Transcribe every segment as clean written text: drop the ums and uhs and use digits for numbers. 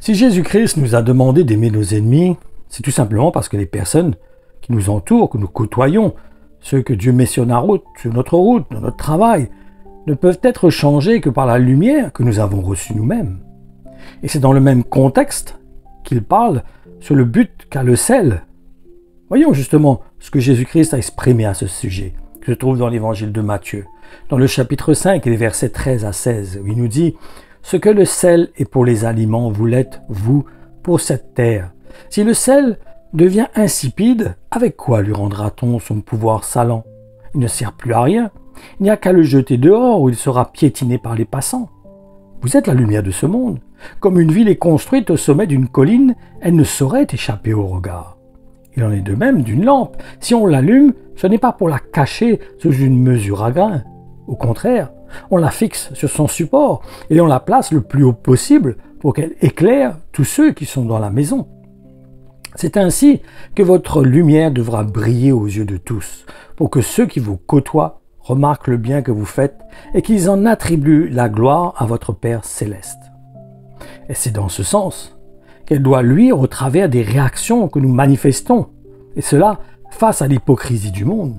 Si Jésus-Christ nous a demandé d'aimer nos ennemis, c'est tout simplement parce que les personnes qui nous entourent, que nous côtoyons, ceux que Dieu met sur notre route, dans notre travail, ne peuvent être changés que par la lumière que nous avons reçue nous-mêmes. Et c'est dans le même contexte qu'il parle sur le but qu'a le sel. Voyons justement ce que Jésus-Christ a exprimé à ce sujet, que se trouve dans l'évangile de Matthieu, dans le chapitre 5 et les versets 13 à 16, où il nous dit « Ce que le sel est pour les aliments, vous l'êtes, vous, pour cette terre. Si le sel devient insipide, avec quoi lui rendra-t-on son pouvoir salant? Il ne sert plus à rien. Il n'y a qu'à le jeter dehors où il sera piétiné par les passants. Vous êtes la lumière de ce monde. Comme une ville est construite au sommet d'une colline, elle ne saurait échapper au regard. Il en est de même d'une lampe. Si on l'allume, ce n'est pas pour la cacher sous une mesure à grain. Au contraire, on la fixe sur son support et on la place le plus haut possible pour qu'elle éclaire tous ceux qui sont dans la maison. C'est ainsi que votre lumière devra briller aux yeux de tous, pour que ceux qui vous côtoient remarquent le bien que vous faites et qu'ils en attribuent la gloire à votre Père céleste. Et c'est dans ce sens qu'elle doit luire au travers des réactions que nous manifestons, et cela face à l'hypocrisie du monde.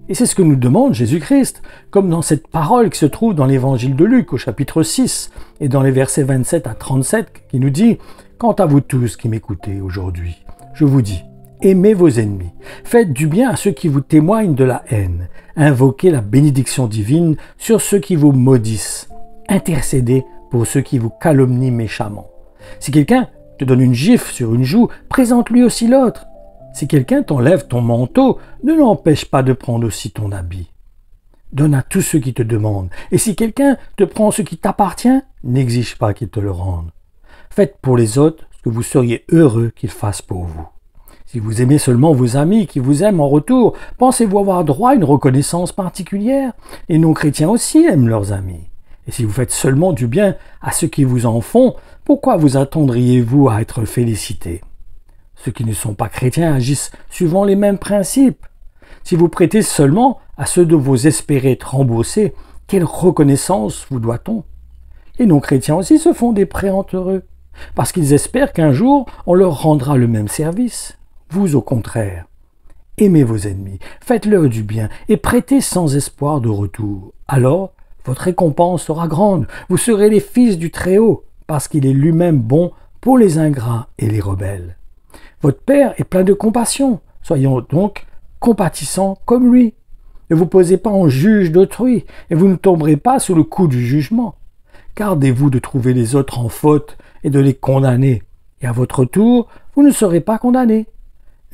Et c'est ce que nous demande Jésus-Christ, comme dans cette parole qui se trouve dans l'évangile de Luc au chapitre 6 et dans les versets 27 à 37 qui nous dit « Quant à vous tous qui m'écoutez aujourd'hui, je vous dis, aimez vos ennemis, faites du bien à ceux qui vous témoignent de la haine, invoquez la bénédiction divine sur ceux qui vous maudissent, intercédez pour ceux qui vous calomnient méchamment. Si quelqu'un te donne une gifle sur une joue, présente-lui aussi l'autre. Si quelqu'un t'enlève ton manteau, ne l'empêche pas de prendre aussi ton habit. Donne à tous ceux qui te demandent, et si quelqu'un te prend ce qui t'appartient, n'exige pas qu'il te le rende. Faites pour les autres ce que vous seriez heureux qu'ils fassent pour vous. Si vous aimez seulement vos amis qui vous aiment en retour, pensez-vous avoir droit à une reconnaissance particulière? Les non-chrétiens aussi aiment leurs amis. Et si vous faites seulement du bien à ceux qui vous en font, pourquoi vous attendriez-vous à être félicités? Ceux qui ne sont pas chrétiens agissent suivant les mêmes principes. Si vous prêtez seulement à ceux de vos espérés être remboursés, quelle reconnaissance vous doit-on? Les non-chrétiens aussi se font des prêts entre eux, parce qu'ils espèrent qu'un jour on leur rendra le même service. Vous, au contraire, aimez vos ennemis, faites-leur du bien et prêtez sans espoir de retour. Alors, votre récompense sera grande. Vous serez les fils du Très-Haut, parce qu'il est lui-même bon pour les ingrats et les rebelles. Votre Père est plein de compassion. Soyons donc compatissants comme lui. Ne vous posez pas en juge d'autrui, et vous ne tomberez pas sous le coup du jugement. Gardez-vous de trouver les autres en faute et de les condamner, et à votre tour, vous ne serez pas condamnés.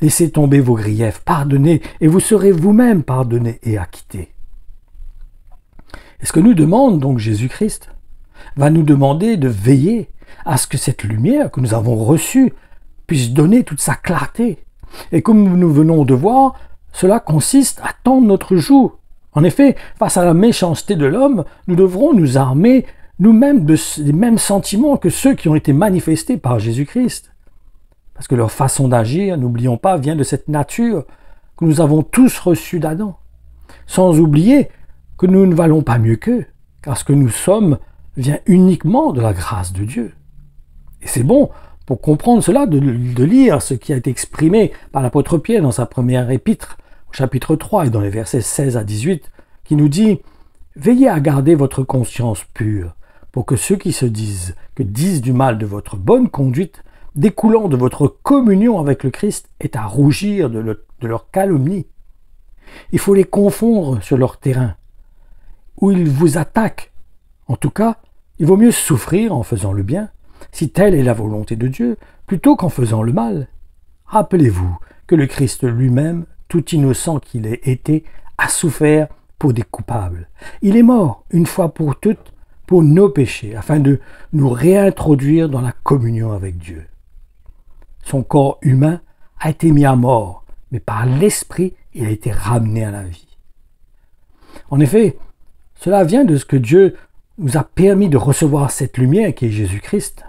Laissez tomber vos griefs, pardonnez, et vous serez vous-même pardonnés et acquittés. Et ce que nous demande donc Jésus-Christ va nous demander de veiller à ce que cette lumière que nous avons reçue puisse donner toute sa clarté. Et comme nous venons de voir, cela consiste à tendre notre joug. En effet, face à la méchanceté de l'homme, nous devrons nous armer nous-mêmes des mêmes sentiments que ceux qui ont été manifestés par Jésus-Christ. Parce que leur façon d'agir, n'oublions pas, vient de cette nature que nous avons tous reçue d'Adam. Sans oublier que nous ne valons pas mieux qu'eux, car ce que nous sommes vient uniquement de la grâce de Dieu. Et c'est bon, pour comprendre cela, de lire ce qui a été exprimé par l'apôtre Pierre dans sa première épître, au chapitre 3 et dans les versets 16 à 18, qui nous dit « Veillez à garder votre conscience pure, pour que ceux qui se disent du mal de votre bonne conduite, découlant de votre communion avec le Christ, aient à rougir de leur calomnie. Il faut les confondre sur leur terrain, où ils vous attaquent. En tout cas, il vaut mieux souffrir en faisant le bien, si telle est la volonté de Dieu, plutôt qu'en faisant le mal. Rappelez-vous que le Christ lui-même, tout innocent qu'il ait été, a souffert pour des coupables. Il est mort, une fois pour toutes, pour nos péchés, afin de nous réintroduire dans la communion avec Dieu. Son corps humain a été mis à mort, mais par l'Esprit, il a été ramené à la vie. En effet, cela vient de ce que Dieu nous a permis de recevoir cette lumière qui est Jésus-Christ,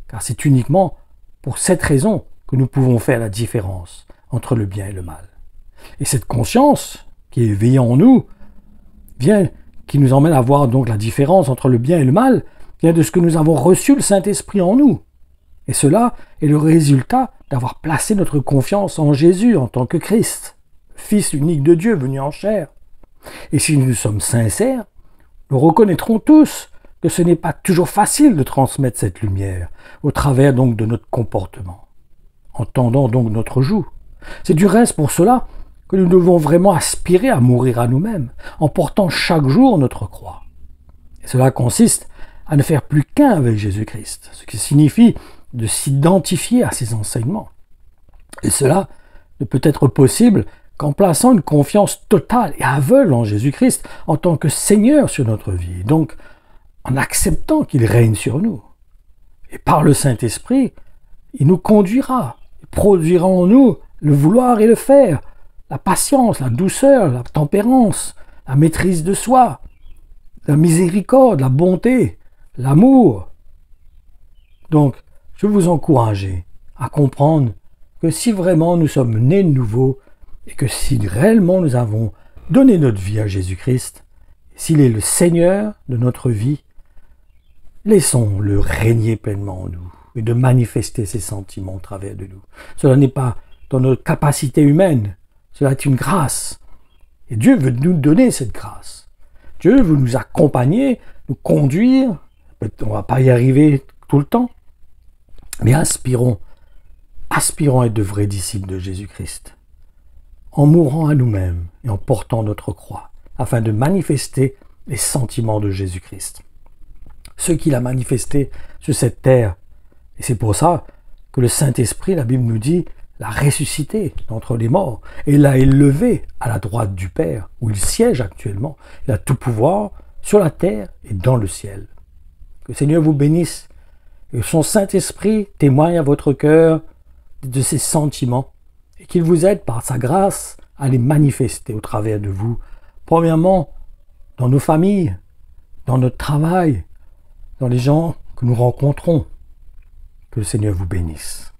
car c'est uniquement pour cette raison que nous pouvons faire la différence entre le bien et le mal. Et cette conscience qui est éveillée en nous, qui nous emmène à voir donc la différence entre le bien et le mal, vient de ce que nous avons reçu le Saint-Esprit en nous. Et cela est le résultat d'avoir placé notre confiance en Jésus en tant que Christ, Fils unique de Dieu venu en chair. Et si nous sommes sincères, nous reconnaîtrons tous que ce n'est pas toujours facile de transmettre cette lumière, au travers donc de notre comportement, en tendant donc notre joue. C'est du reste pour cela que nous devons vraiment aspirer à mourir à nous-mêmes, en portant chaque jour notre croix. Et cela consiste à ne faire plus qu'un avec Jésus-Christ, ce qui signifie de s'identifier à ses enseignements. Et cela ne peut être possible qu'en plaçant une confiance totale et aveugle en Jésus-Christ en tant que Seigneur sur notre vie, donc en acceptant qu'il règne sur nous. Et par le Saint-Esprit, il nous conduira, il produira en nous le vouloir et le faire, la patience, la douceur, la tempérance, la maîtrise de soi, la miséricorde, la bonté, l'amour. Donc, je veux vous encourager à comprendre que si vraiment nous sommes nés de nouveau et que si réellement nous avons donné notre vie à Jésus-Christ, s'il est le Seigneur de notre vie, laissons-le régner pleinement en nous et de manifester ses sentiments au travers de nous. Cela n'est pas dans notre capacité humaine, cela est une grâce. Et Dieu veut nous donner cette grâce. Dieu veut nous accompagner, nous conduire. On ne va pas y arriver tout le temps, mais aspirons à être de vrais disciples de Jésus-Christ, en mourant à nous-mêmes et en portant notre croix, afin de manifester les sentiments de Jésus-Christ, ce qu'il a manifesté sur cette terre. Et c'est pour ça que le Saint-Esprit, la Bible nous dit, l'a ressuscité d'entre les morts et l'a élevé à la droite du Père, où il siège actuellement. Il a tout pouvoir sur la terre et dans le ciel. Que le Seigneur vous bénisse et que son Saint-Esprit témoigne à votre cœur de ses sentiments et qu'il vous aide par sa grâce à les manifester au travers de vous. Premièrement, dans nos familles, dans notre travail, dans les gens que nous rencontrons. Que le Seigneur vous bénisse.